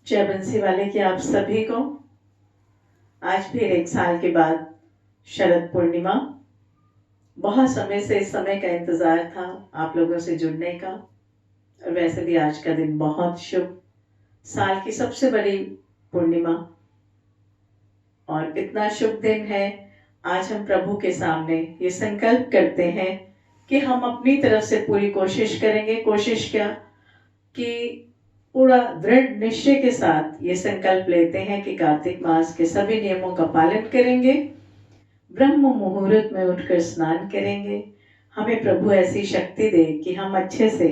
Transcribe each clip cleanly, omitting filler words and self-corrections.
जय बंसी वाले की आप सभी को आज फिर एक साल के बाद शरद पूर्णिमा। बहुत समय से इस समय का इंतज़ार था आप लोगों से जुड़ने का, और वैसे भी आज का दिन बहुत शुभ, साल की सबसे बड़ी पूर्णिमा और इतना शुभ दिन है। आज हम प्रभु के सामने ये संकल्प करते हैं कि हम अपनी तरफ से पूरी कोशिश करेंगे। कोशिश क्या कि पूरा दृढ़ निश्चय के साथ ये संकल्प लेते हैं कि कार्तिक मास के सभी नियमों का पालन करेंगे, ब्रह्म मुहूर्त में उठकर स्नान करेंगे। हमें प्रभु ऐसी शक्ति दे कि हम अच्छे से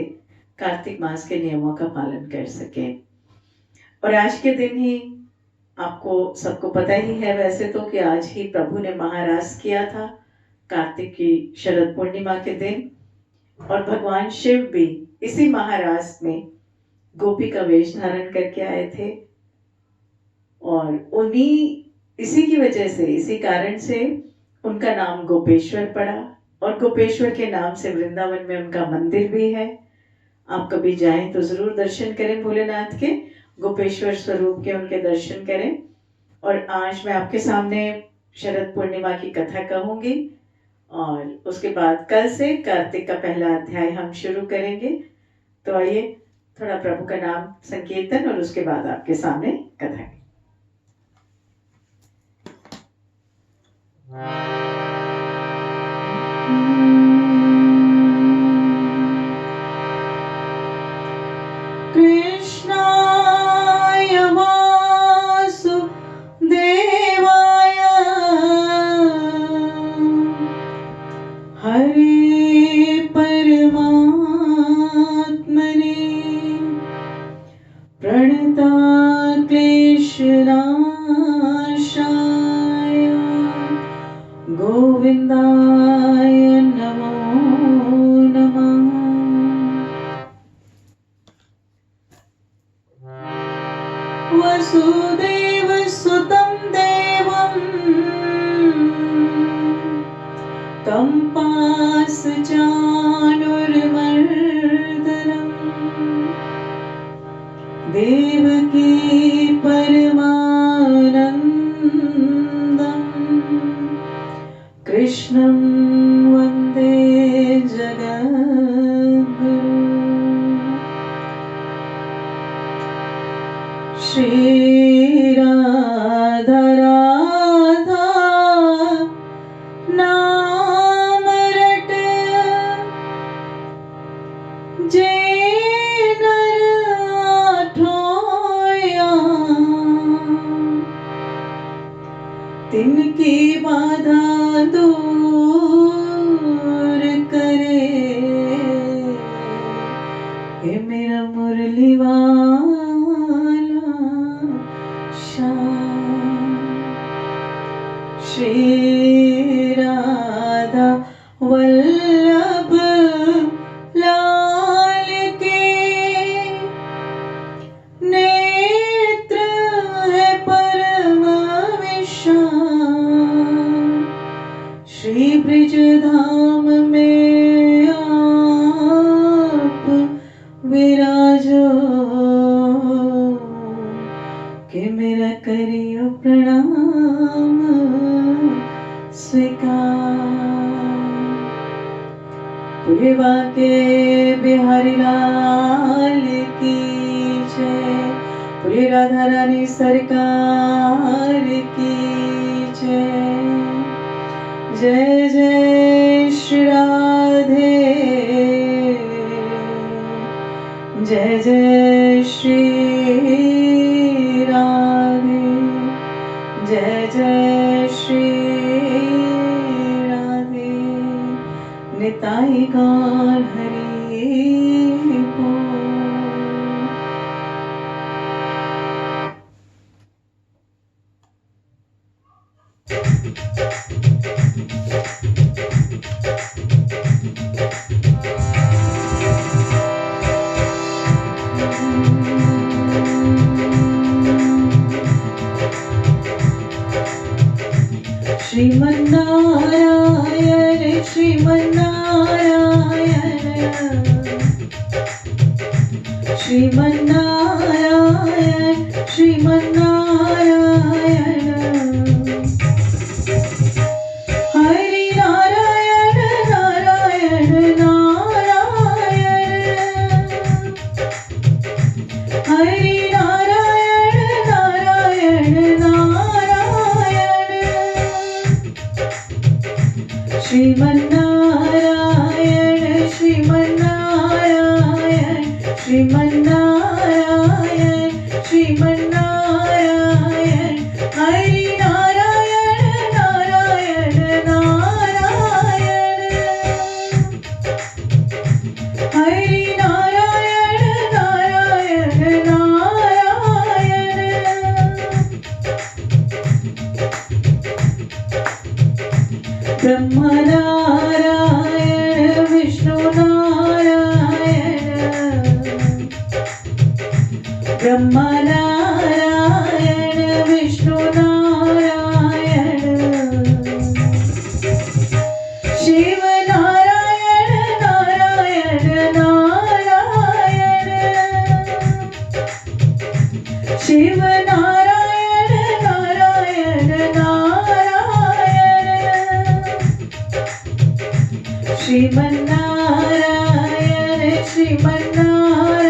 कार्तिक मास के नियमों का पालन कर सकें। और आज के दिन ही आपको सबको पता ही है वैसे तो कि आज ही प्रभु ने महारास किया था, कार्तिक की शरद पूर्णिमा के दिन। और भगवान शिव भी इसी महारास में गोपी का वेश धारण करके आए थे, और इसी की वजह से, इसी कारण से उनका नाम गोपेश्वर पड़ा। और गोपेश्वर के नाम से वृंदावन में उनका मंदिर भी है। आप कभी जाएं तो जरूर दर्शन करें भोलेनाथ के, गोपेश्वर स्वरूप के उनके दर्शन करें। और आज मैं आपके सामने शरद पूर्णिमा की कथा कहूंगी, और उसके बाद कल से कार्तिक का पहला अध्याय हम शुरू करेंगे। तो आइए थोड़ा प्रभु का नाम संकीर्तन और उसके बाद आपके सामने कथा। कृष्णाय वासुदेवाय हरे परमात्मने प्रणतक्लेशनाशाय गोविन्दाय नमो नमः। वसुदेवसुतं देवं कंपासचानुर्मर्दनं देवकी परमानन्दं कृष्णं वन्दे जगद्गुरुम्। श्री राधा राधा नाम रट जे नर आठोया, तिनकी बाधा दूर करे, हे मेरा मुरली वाला श्याम। श्री राधा वल्लभ लाल के नेत्र है परम विशाल, श्री ब्रज धाम में आप विराजो, कि मेरा करियो प्रणाम स्वीकार। पुरवा के बिहारी लाल की जय, पूरी राधा रानी सरकार की जय। जय जय श्री राधे, जय जय श्री राधे, जय जय श्री राधे। निताई गौर हरि बोल। श्रीमन्नारायण श्रीमन्नारायण श्रीमन्नारायण श्रीमन्नारायण हरि नारायण नारायण नारायण हरि नारायण नारायण नारायण श्रीमन्नारायण श्रीमन्नारायण श्रीमन्नारायण श्रीमन्नारायण हरि नारायण नारायण नारायण हरि नारायण नारायण नारायण ब्रह्म नारायण विष्णु नारायण ब्रह्म नारायण विष्णु नारायण शिव नारायण नारायण नारायण शिव नारायण नारायण नारायण श्रीमन्नारायण श्रीमन्नारायण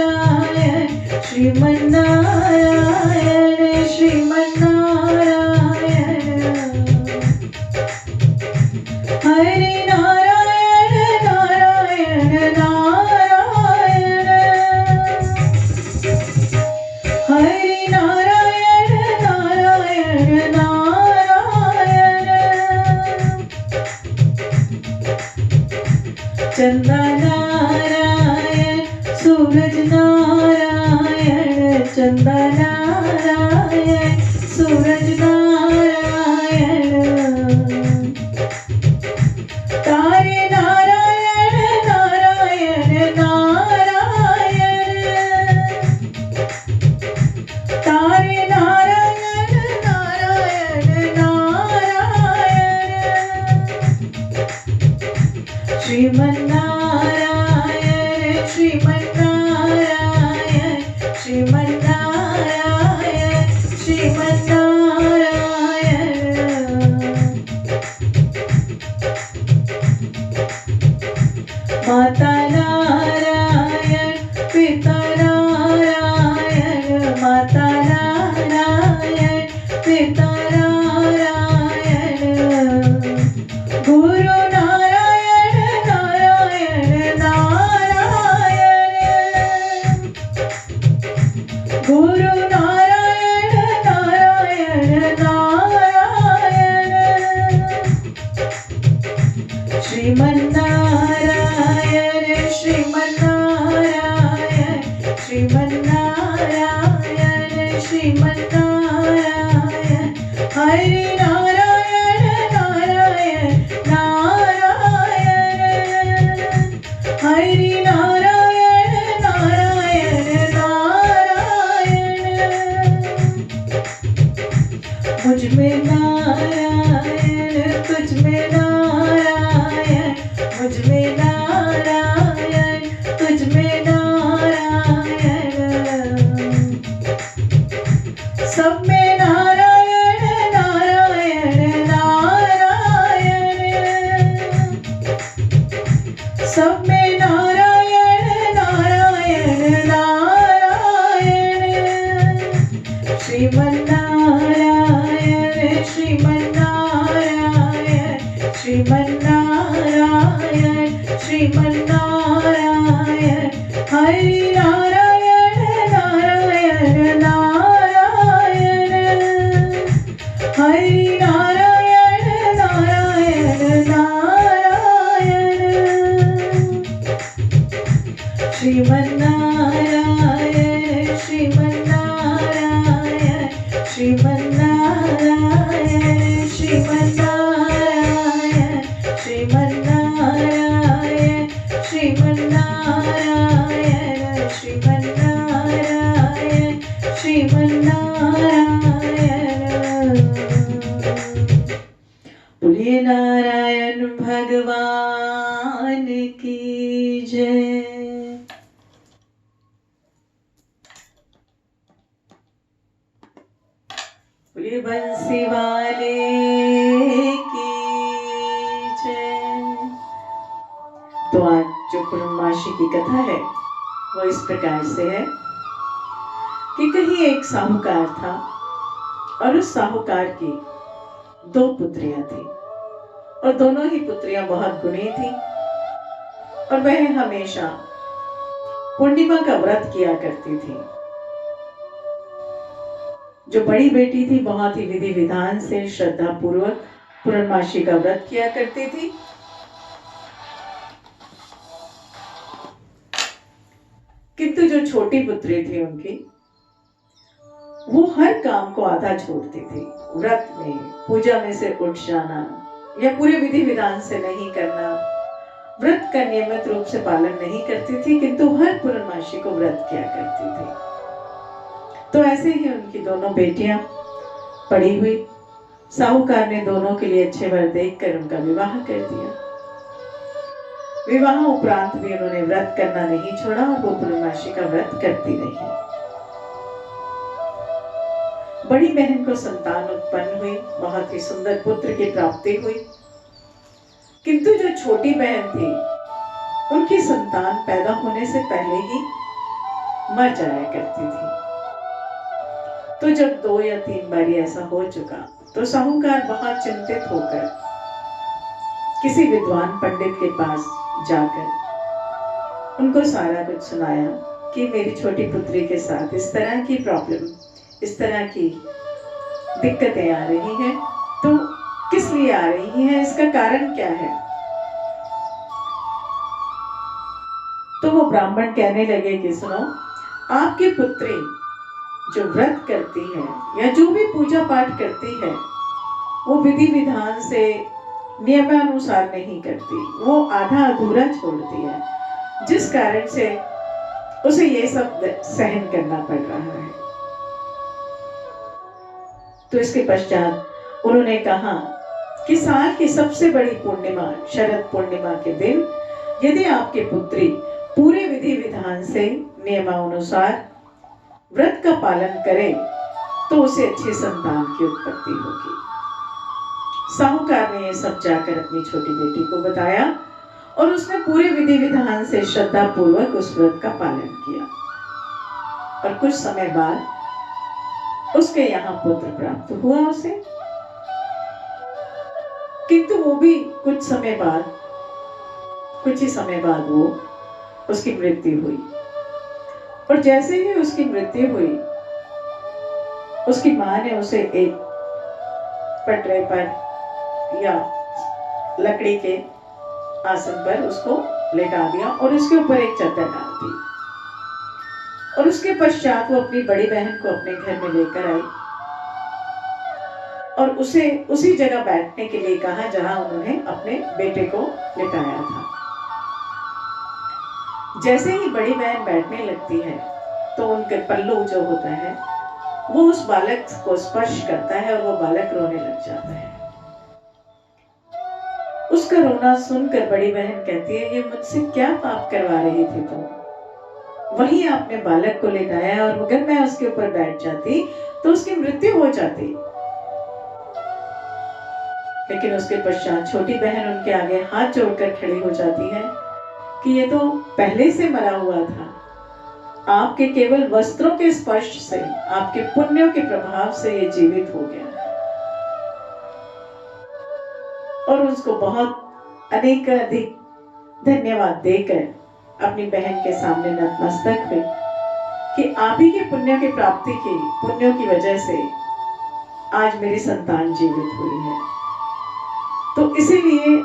श्रीमन्नारायण श्रीमन्नारायण हरि नारायण नारायण नारायण हरि नारायण नारायण नारायण चंदा नारायण सूरज नारायण चंदा नारायण सूरज नारायण तारे नारायण नारायण नारायण तारे नारायण नारायण नारायण श्रीमन्नारायण श्रीमन्नारायण श्रीमन्नारायण श्रीमन्नारायण माता नारायण पिता नारायण माता नारायण पिता नारायण गुरु नारायण नारायण नारायण गुरु नारायण नारायण नारायण श्रीमन्नारायण श्रीमन्नारायण श्रीमन्नारायण श्रीमन्नारायण हरि नारायण नारायण नारायण हरि नारायण नारायण नारायण मुझ में नारायण तुझ में नारायण मुझ में नारायण तुझ में नारायण सब में नारायण नारायण नारायण सब में नारायण नारायण नारायण श्रीमन्नारायण श्रीमन्नारायण श्रीमन्नारायण श्रीमन्नारायण हरि नारायण नारायण नारायण हरि नारायण नारायण नारायण श्रीमन्नारायण श्रीमन्नारायण श्रीमन्नारायण श्रीमन्नारायण सूर्य बंसी वाले की जय। तो आज जो पूर्णमासी की कथा है वो इस प्रकार से है कि कहीं एक साहूकार था और उस साहूकार की 2 पुत्रियां थी और दोनों ही पुत्रियां बहुत गुणी थी और वह हमेशा पूर्णिमा का व्रत किया करती थी। जो बड़ी बेटी थी बहुत ही विधि विधान से श्रद्धा पूर्वक पूर्णमासी का व्रत किया करती थी, किंतु जो छोटी पुत्री थी उनकी वो हर काम को आधा छोड़ती थी। व्रत में पूजा में से उठ जाना या पूरे विधि विधान से नहीं करना, व्रत का नियमित रूप से पालन नहीं करती थी, किंतु हर पूर्णमासी को व्रत किया करती थी। तो ऐसे ही उनकी दोनों बेटियां पड़ी हुई, साहूकार ने दोनों के लिए अच्छे वर देखकर उनका विवाह कर दिया। विवाह उपरांत भी उन्होंने व्रत करना नहीं छोड़ा और वो पूर्णमासी का व्रत करती रही। बड़ी बहन को संतान उत्पन्न हुई, बहुत ही सुंदर पुत्र की प्राप्ति हुई, किंतु जो छोटी बहन थी उनकी संतान पैदा होने से पहले ही मर जाया करती थी। तो जब 2 या 3 बार ऐसा हो चुका तो साहूकार बहुत चिंतित होकर किसी विद्वान पंडित के पास जाकर उनको सारा कुछ सुनाया कि मेरी छोटी पुत्री के साथ इस तरह की प्रॉब्लम, इस तरह की दिक्कतें आ रही हैं, तो किस लिए आ रही हैं, इसका कारण क्या है। तो वो ब्राह्मण कहने लगे कि सुनो, आपकी पुत्री जो व्रत करती है या जो भी पूजा पाठ करती है वो विधि विधान से नियमानुसार नहीं करती, वो आधा अधूरा छोड़ती है, जिस कारण से उसे ये सब सहन करना पड़ रहा है। तो इसके पश्चात उन्होंने कहा कि साल की सबसे बड़ी पूर्णिमा शरद पूर्णिमा के दिन यदि आपकी पुत्री पूरे विधि विधान से नियमानुसार व्रत का पालन करे तो उसे अच्छी संतान की उत्पत्ति होगी। साहूकार ने यह सब जाकर अपनी छोटी बेटी को बताया और उसने पूरे विधि विधान से श्रद्धा पूर्वक उस व्रत का पालन किया और कुछ समय बाद उसके यहाँ पुत्र प्राप्त हुआ उसे, किंतु वो भी कुछ ही समय बाद वो उसकी मृत्यु हुई और जैसे ही उसकी मृत्यु हुई उसकी मां ने उसे एक पटरे पर या लकड़ी के आसन पर उसको लेटा दिया और उसके ऊपर एक चादर डाल दी और उसके पश्चात वो अपनी बड़ी बहन को अपने घर में लेकर आई और उसे उसी जगह बैठने के लिए कहा जहां उन्होंने अपने बेटे को लिटाया था। जैसे ही बड़ी बहन बैठने लगती है तो उनके पल्लू जो होता है वो उस बालक को स्पर्श करता है और वो बालक रोने लग जाता है। उसका रोना सुनकर बड़ी बहन कहती है, ये मुझसे क्या पाप करवा रही थी तुम? वहीं आपने बालक को लेटाया और अगर मैं उसके ऊपर बैठ जाती तो उसकी मृत्यु हो जाती। लेकिन उसके पश्चात छोटी बहन उनके आगे हाथ जोड़कर खड़ी हो जाती है कि ये तो पहले से मरा हुआ था, आपके केवल वस्त्रों के स्पर्श से, आपके पुण्यों के प्रभाव से ये जीवित हो गया है। और उसको बहुत अधिक धन्यवाद देकर अपनी बहन के सामने नतमस्तक हुई कि आप ही के पुण्यों की प्राप्ति की, पुण्यों की वजह से आज मेरी संतान जीवित हुई है। तो इसीलिए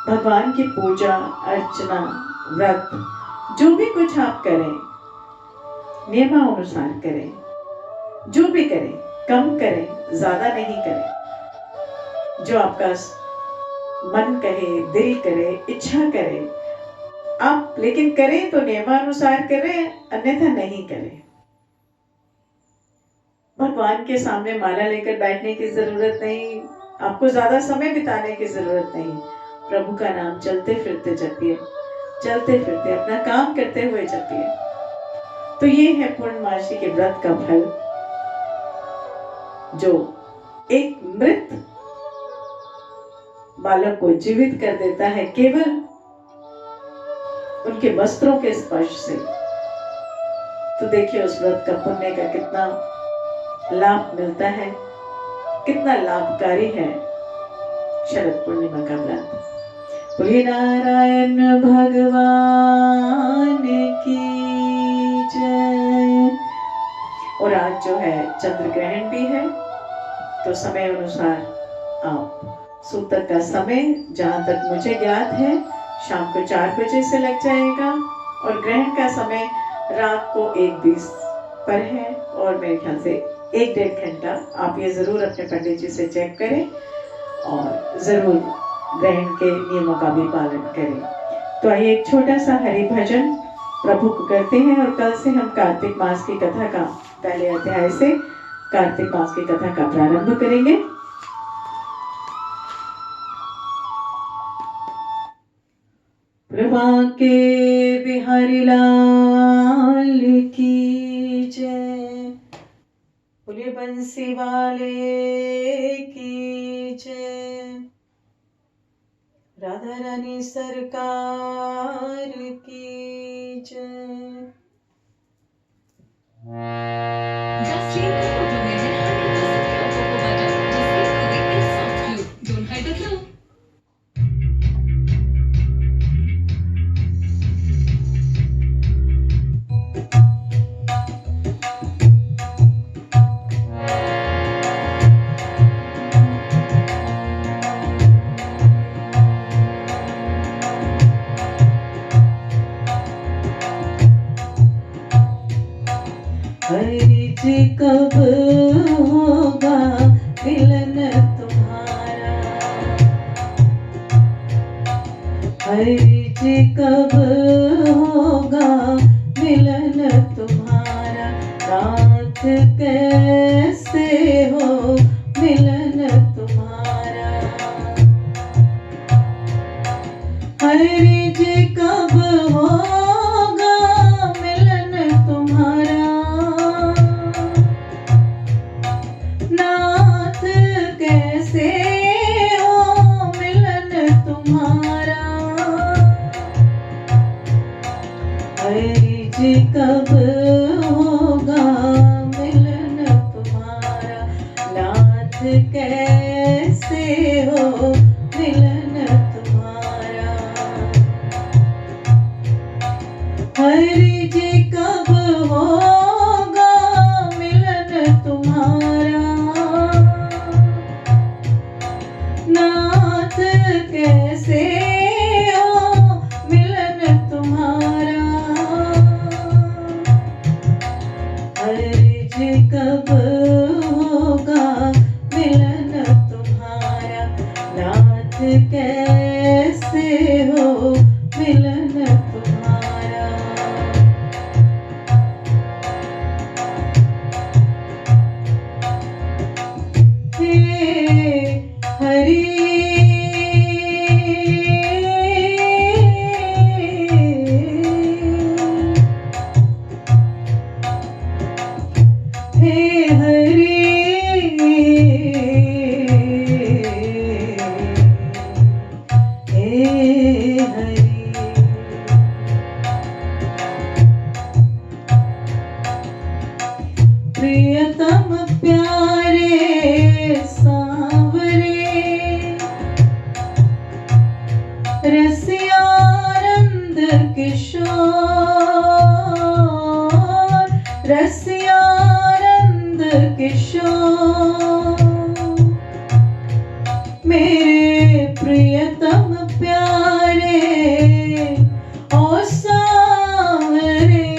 भगवान की पूजा अर्चना व्रत जो भी कुछ आप करें नियमानुसार करें, जो भी करें कम करें, ज्यादा नहीं करें। जो आपका मन कहे, दिल करे, इच्छा करे आप, लेकिन करें तो नियमानुसार करें, अन्यथा नहीं करें। भगवान के सामने माला लेकर बैठने की जरूरत नहीं, आपको ज्यादा समय बिताने की जरूरत नहीं। प्रभु का नाम चलते फिरते जपिए, चलते फिरते अपना काम करते हुए जपिए। तो ये है पूर्णमासी के व्रत का फल जो एक मृत बालक को जीवित कर देता है केवल उनके वस्त्रों के स्पर्श से। तो देखिए उस व्रत का पुण्य का कितना लाभ मिलता है, कितना लाभकारी है शरद पूर्णिमा का व्रत। बोलिए नारायण भगवान की जय। और आज जो है चंद्र ग्रहण भी है, तो समय अनुसार आप सूतक का समय जहां तक मुझे ज्ञात है शाम को 4 बजे से लग जाएगा, और ग्रहण का समय रात को 1:20 पर है, और मेरे ख्याल से 1-1.5 घंटा। आप ये जरूर अपने पंडित जी से चेक करें और जरूर ग्रहण के नियमों का भी पालन करें। तो आइए एक छोटा सा हरि भजन प्रभु को करते हैं, और कल से हम कार्तिक मास की कथा का पहले अध्याय से कार्तिक मास की कथा का प्रारंभ करेंगे। प्रभा के बिहारी लाल की जय। बोलिए बंसी वाले की जय। राधा रानी सरकार की जय। हरि जी कब होगा मिलन तुम्हारा, हरि जी कब होगा मिलन तुम्हारा, नाथ कैसे हो मिलन तुम्हारा, हरि जी कब होगा मिलन तुम्हारा, नाथ कैसे हो मिलन तुम्हारा, हरि जी कब होगा मिलन तुम्हारा, नाथ कैसे हो मिलन तुम्हारा, हरि जी कब होगा मिलन तुम्हारा, नाथ कैसे हो मिलन तुम्हारा, हरि जी कब होगा मिलन तुम्हारा, नाथ कैसे हो मिलन तुम्हारा। हे हरि हे हरि हे हरि। प्रियतम प्यारे सांवरे, रसियानंद किशोर, रसियानंद किशोर, मेरे प्रियतम प्यारे ओ सांवरे,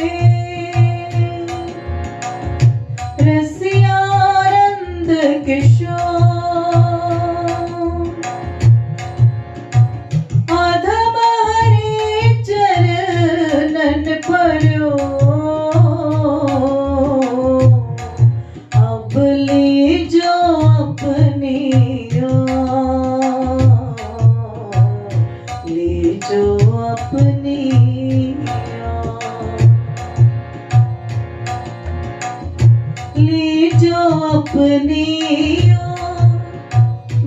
रसियानंद किशोर, अधम हरि चरणन परो, अब लीजो अपनी ओर, लीजो अपनी ओर, लीजो अपनी ओर,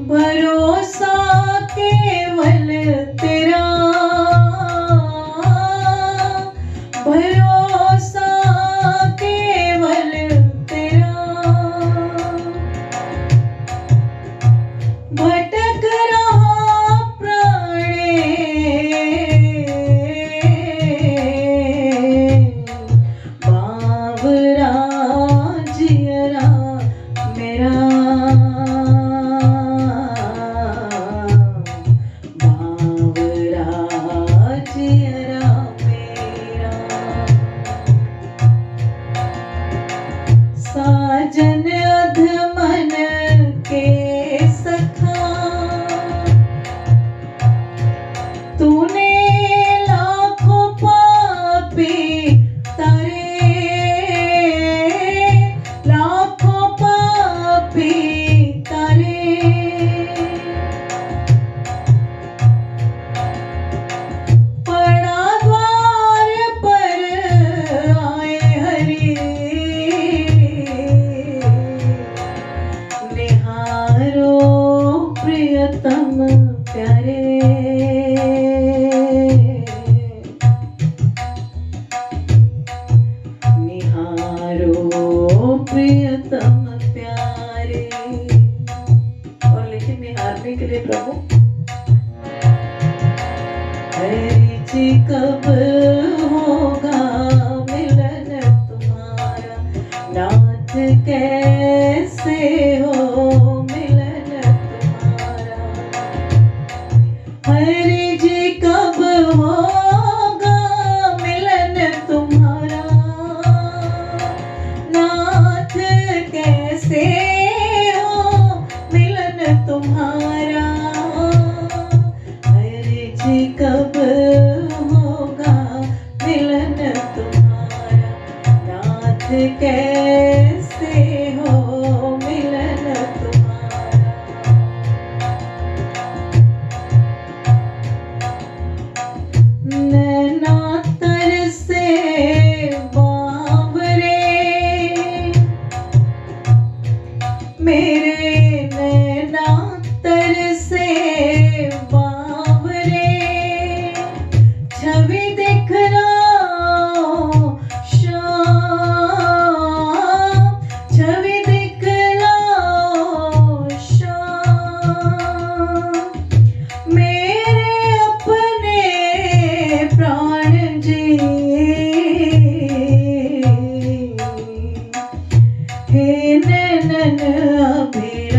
भरोसा केवल तेरा, भरोसा केवल तेरा। भटक रहा प्राणे बावरा जियरा मेरा, साजन अधमन के सखा, तूने लाखों पापी तारे, लाखों पापी तारे। पड़ा द्वार पर आए हरि, निहारो प्रियतम प्यारे, निहारो प्रियतम प्यारे। और लेकिन निहारने के लिए प्रभु हरि जी कब होगा मिलन तुम्हारा, नाथ कैसे हो मिलन तुम्हारा। हरि जी कब होगा मिलन तुम्हारा, नाथ कैसे हो मिलन तुम्हारा। हरि जी कब होगा मिलन तुम्हारा, नाथ कैसे हो मिलन तुम्हारा। नैना तरसे बावरे मेरे, नैना तरसे बावरे, छवि दिखलाओ श्याम, छवि दिखलाओ श्याम। मेरे अपने प्राण जी, हे नैनन अभिराम।